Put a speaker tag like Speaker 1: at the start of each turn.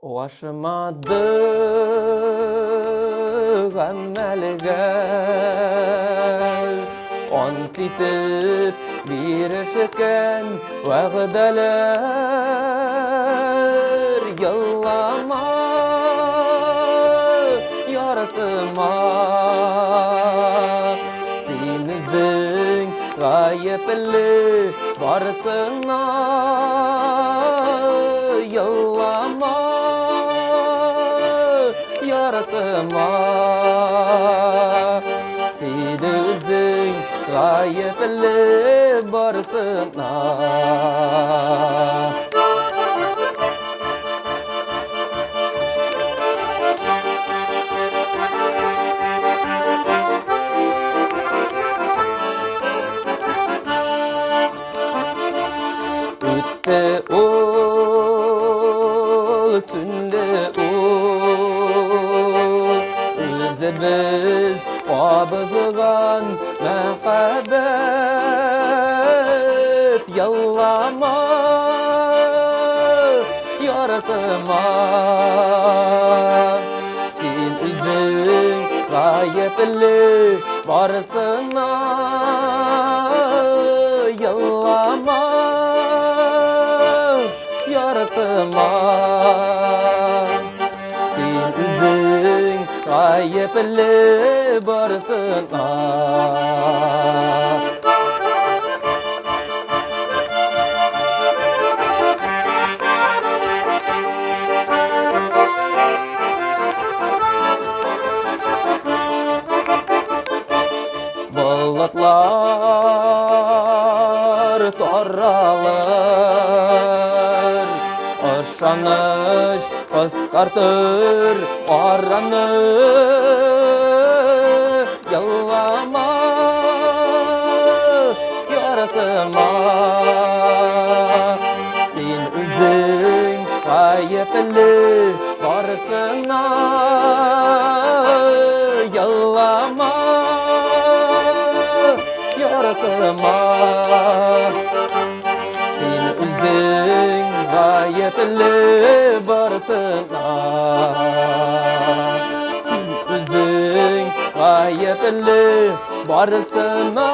Speaker 1: Ulaşmadı gamelge on titip bir eşken vağdeler yıllama yarasıma sinizin gayepli varsına yıllama yarasıma sinizin gayepli varsına. Ütte ol, sünde ol, özü biz qabızgan mehabet yallama yarasıma sen özün gayepli varsına yallama yarasıma sen özün gayepli varsına. Bulutlar taralır, ışanış kıskartır aranı yıllama yarasıma sen özün gayepli varsına yıllama yarasıma sen özün gayepli varsına sen özün gayepli varsına.